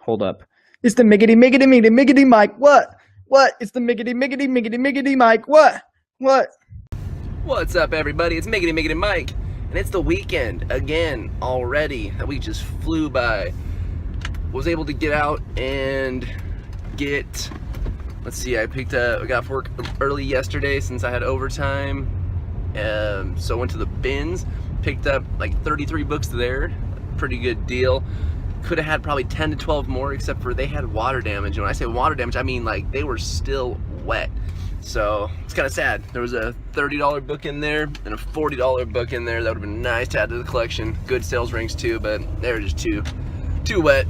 Hold up. It's the miggity miggity miggity miggity Mike. What? It's the miggity miggity miggity miggity Mike. What? What's up, everybody? It's Miggity Miggity Mike, and it's the weekend again already. That week just flew by. Was able to get out and get, let's see, I got off work early yesterday since I had overtime. So I went to the bins, picked up like 33 books there. Pretty good deal. Could have had probably 10 to 12 more, except for they had water damage. And when I say water damage, I mean like they were still wet. So it's kind of sad. There was a $30 book in there and a $40 book in there. That would have been nice to add to the collection. Good sales rings too, but they were just too wet.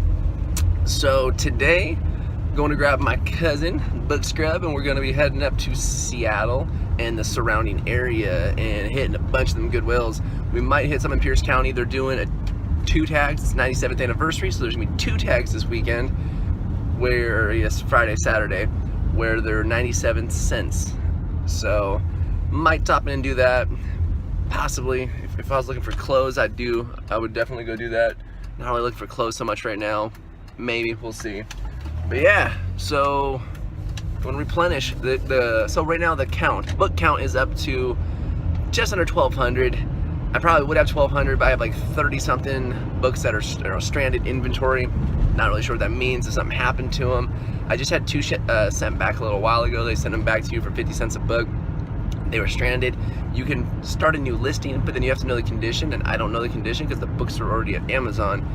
So today, going to grab my cousin, Book Scrub, and we're going to be heading up to Seattle and the surrounding area and hitting a bunch of them Goodwills. We might hit some in Pierce County. They're doing two tags. It's 97th anniversary, so there's gonna be 2 tags this weekend. Friday, Saturday, where they're 97 cents. So might top in and do that. Possibly, if I was looking for clothes, I would definitely go do that. Not really looking for clothes so much right now. Maybe, we'll see. But yeah, so going to replenish so right now the book count is up to just under 1,200. I probably would have 1,200, but I have like 30 something books that are stranded inventory. Not really sure what that means, if something happened to them. I just had 2 sent back a little while ago. They sent them back to you for 50 cents a book. They were stranded. You can start a new listing, but then you have to know the condition, and I don't know the condition because the books are already at Amazon.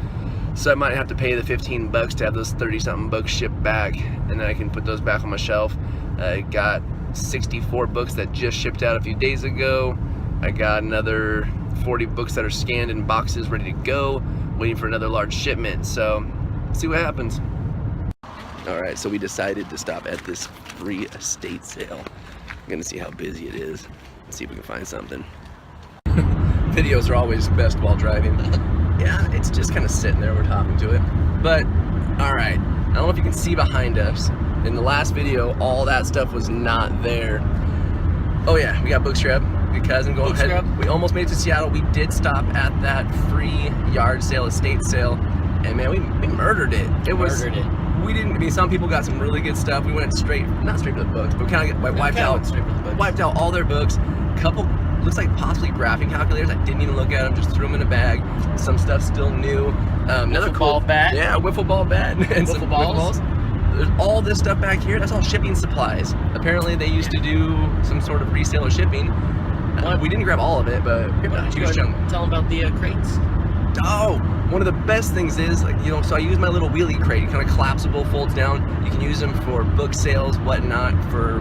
So I might have to pay the 15 bucks to have those 30 something books shipped back, and then I can put those back on my shelf. I got 64 books that just shipped out a few days ago. I got another 40 books that are scanned in boxes ready to go, waiting for another large shipment. So see what happens. All right, so we decided to stop at this free estate sale. I'm gonna see how busy it is. Let's see if we can find something. Videos are always best while driving. Yeah, it's just kind of sitting there, we're talking to it. But, all right, I don't know if you can see behind us. In the last video, all that stuff was not there. Oh yeah, we got Book Scrub, good cousin, going ahead. We almost made it to Seattle. We did stop at that free yard sale, estate sale, and man, we murdered it. We didn't, I mean, some people got some really good stuff. We went not straight for the books, but kind of wiped out all their books. Couple, looks like possibly graphing calculators. I didn't even look at them, just threw them in a bag. Some stuff still new. Another cool ball bat. Yeah, wiffle ball bat. And wiffle balls. There's all this stuff back here. That's all shipping supplies. Apparently they used to do some sort of resale or shipping. We didn't grab all of it, but huge chunk. Tell them about the crates. Oh, one of the best things is, like, you know, so I use my little wheelie crate, kind of collapsible, folds down. You can use them for book sales, whatnot, for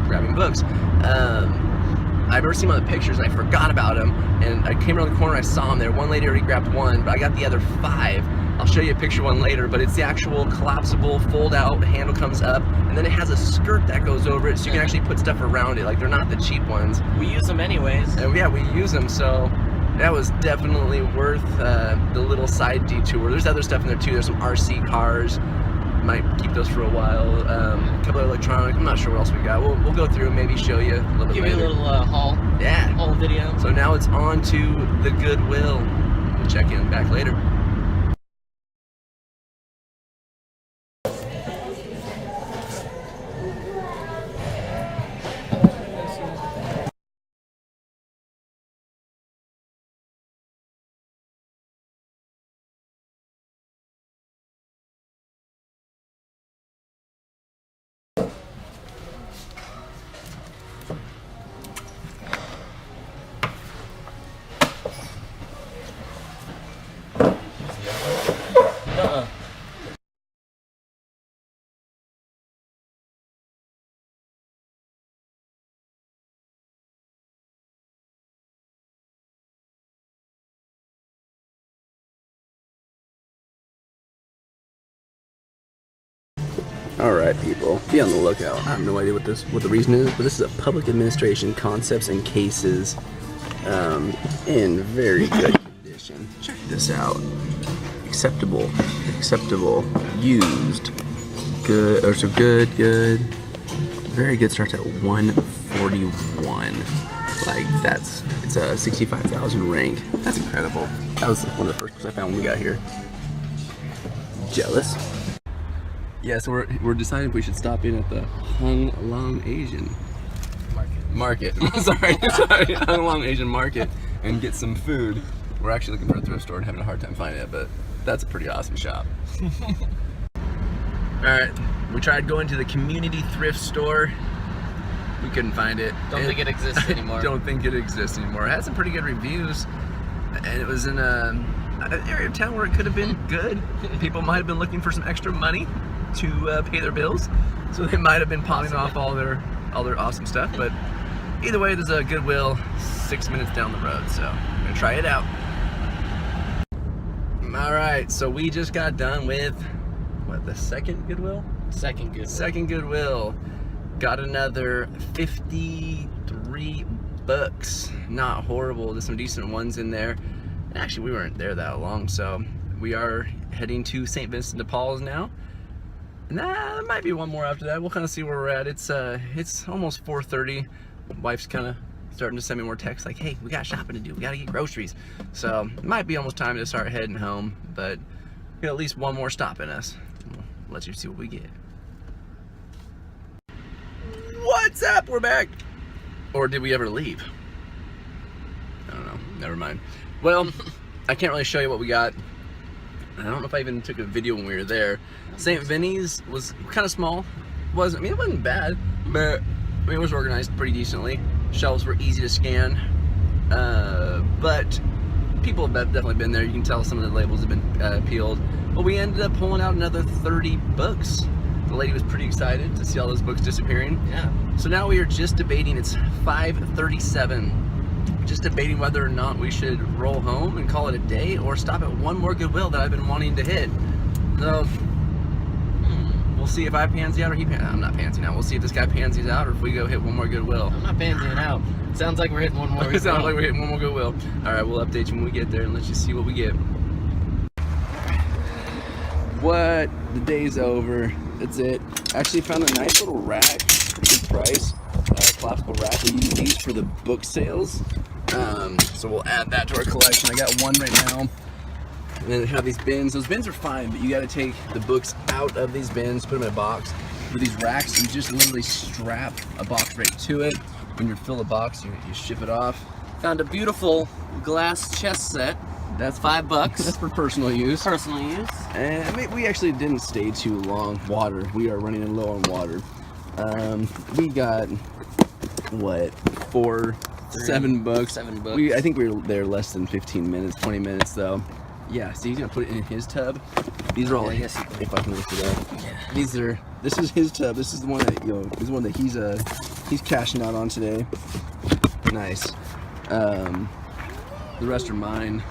grabbing books. I remember seeing them on the pictures and I forgot about them, and I came around the corner, I saw them there. One lady already grabbed one, but I got the other 5. I'll show you a picture one later, but it's the actual collapsible, fold out, the handle comes up, and then it has a skirt that goes over it, so you can actually put stuff around it. Like, they're not the cheap ones. We use them anyways. And yeah, we use them, so that was definitely worth the little side detour. There's other stuff in there too. There's some RC cars. Might keep those for a while. A couple of electronic. I'm not sure what else we got. We'll go through and maybe show you a little bit Give later. you a little haul. Yeah. Haul video. So now it's on to the Goodwill. We'll check in back later. Alright people, be on the lookout. I have no idea what the reason is, but this is a public administration concepts and cases in very good condition. Check this out. Acceptable, used, good, or so good, very good, starts at 141. Like, it's a 65,000 rank. That's incredible. That was one of the first books I found when we got here. Jealous. Yeah, so we're deciding if we should stop in at the Hung Long Asian Market. sorry, Hung Long Asian Market and get some food. We're actually looking for a thrift store and having a hard time finding it, but that's a pretty awesome shop. Alright, we tried going to the community thrift store. We couldn't find it. Don't think it exists anymore. Don't think it exists anymore. It had some pretty good reviews, and it was in an area of town where it could have been good. People might have been looking for some extra money to pay their bills, so they might have been pawning off all their awesome stuff. But either way, there's a Goodwill 6 minutes down the road, so I'm gonna try it out. All right, so we just got done with what, the second Goodwill? Second Goodwill. Second Goodwill. Got another 53 books. Not horrible. There's some decent ones in there. And actually, we weren't there that long, so we are heading to St. Vincent de Paul's now. Nah, there might be one more after that. We'll kind of see where we're at. It's almost 4:30. Wife's kind of starting to send me more texts like, hey, we got shopping to do. We got to get groceries. So it might be almost time to start heading home, but we got at least one more stop in us. We'll let you see what we get. What's up? We're back. Or did we ever leave? I don't know. Never mind. Well, I can't really show you what we got. I don't know if I even took a video when we were there. St. Vinny's was kind of small. It wasn't bad, but it was organized pretty decently. Shelves were easy to scan, but people have definitely been there. You can tell some of the labels have been peeled. But we ended up pulling out another 30 books. The lady was pretty excited to see all those books disappearing. Yeah. So now we are just debating, it's 5:37, just debating whether or not we should roll home and call it a day or stop at one more Goodwill that I've been wanting to hit. So we'll see if I pansy out or I'm not pansying out. We'll see if this guy pansies out or if we go hit one more Goodwill. I'm not pansying out. It sounds like we're hitting one more. It sounds like we're hitting one more Goodwill. All right, we'll update you when we get there and let you see what we get. What? The day's over. That's it. Actually found a nice little rack. Good price. Collapsible rack. We use these for the book sales. So we'll add that to our collection. I got one right now. And then they have these bins. Those bins are fine, but you got to take the books out of these bins, put them in a box. With these racks, you just literally strap a box right to it. When you fill the box, you ship it off. Found a beautiful glass chess set. That's $5. That's for personal use. Personal use. And I mean, we actually didn't stay too long. Water. We are running low on water. We got what? 7 books. 7 books. I think we were there less than 15 minutes, 20 minutes though. Yeah, so he's gonna put it in his tub. These are all, I guess, if I can lift it up. Yeah. This is his tub. This is the one that, is the one that he's cashing out on today. Nice. The rest are mine.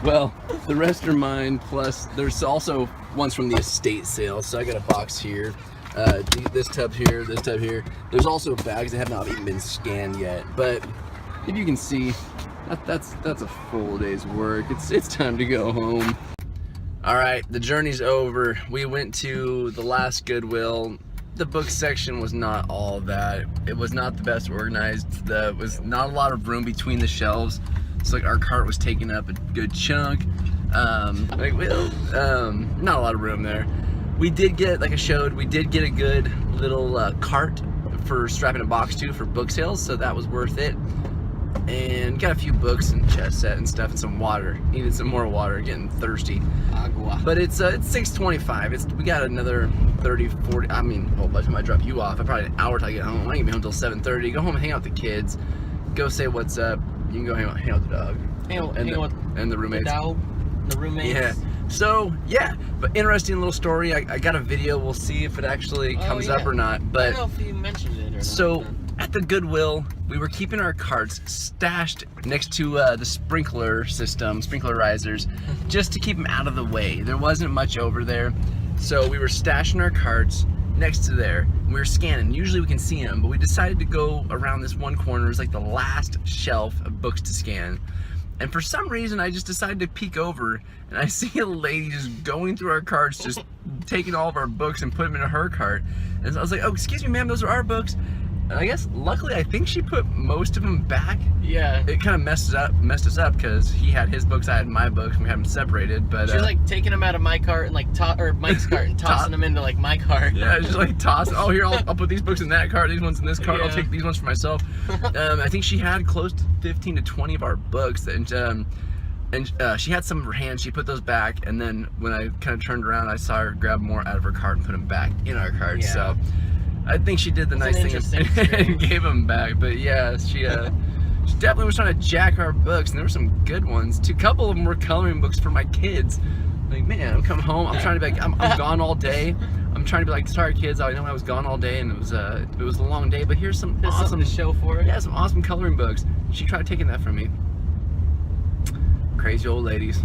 Well, the rest are mine, plus there's also ones from the estate sale. So I got a box here, this tub here, this tub here. There's also bags that have not even been scanned yet. But if you can see, that's a full day's work. It's time to go home. All right, the journey's over. We went to the last Goodwill. The book section was not all that. It was not the best organized. There was not a lot of room between the shelves. So like our cart was taking up a good chunk. Not a lot of room there. We did get, like I showed, we did get a good little cart for strapping a box to for book sales, so that was worth it. And got a few books and chess set and stuff and some water. Needed some more water, getting thirsty. Agua. But it's 6:25. We got another 30, 40. I mean, well, by the time I drop you off, I probably an hour till I get home. I ain't gonna be home till 7:30. Go home and hang out with the kids. Go say what's up. You can go hang out with the dog. And the roommates. The roommates. Yeah. So yeah, but interesting little story. I got a video. We'll see if it actually comes up or not. But I don't know if you mentioned it or not. So at the Goodwill, we were keeping our carts stashed next to the sprinkler system, sprinkler risers, just to keep them out of the way. There wasn't much over there, so we were stashing our carts next to there. We were scanning. Usually we can see them, but we decided to go around this one corner. It was like the last shelf of books to scan. And for some reason, I just decided to peek over, and I see a lady just going through our carts, just taking all of our books and putting them in her cart. And so I was like, oh, excuse me, ma'am, those are our books. And I guess luckily I think she put most of them back. Yeah. It kind of messed us up because he had his books, I had my books, and we had them separated. But She was like taking them out of my cart and like or Mike's cart and tossing them into like my cart. Yeah, just like tossing. Oh, here I'll put these books in that cart, these ones in this cart. I'll take these ones for myself. I think she had close to 15 to 20 of our books, and she had some in her hand. She put those back, and then when I kind of turned around, I saw her grab more out of her cart and put them back in our cart. Yeah. So I think she did the nice thing and gave them back. But yeah, she definitely was trying to jack our books, and there were some good ones too. A couple of them were coloring books for my kids. Like, man, I'm coming home. I'm trying to be like, I'm gone all day. I'm trying to be like, sorry kids, I know I was gone all day, and it was a long day. But here's some awesome to show for it. Yeah, some awesome coloring books. She tried taking that from me. Crazy old ladies.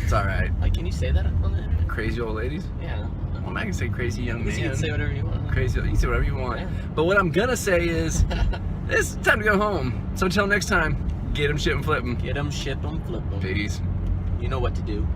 It's all right. Like, can you say that on the internet? Crazy old ladies. Yeah. Well, I can say crazy young man. You can say whatever you want. Crazy. You can say whatever you want. Yeah. But what I'm gonna say is, it's time to go home. So until next time, get 'em, ship 'em, flip 'em. Get them, ship them, flip them. Peace. You know what to do.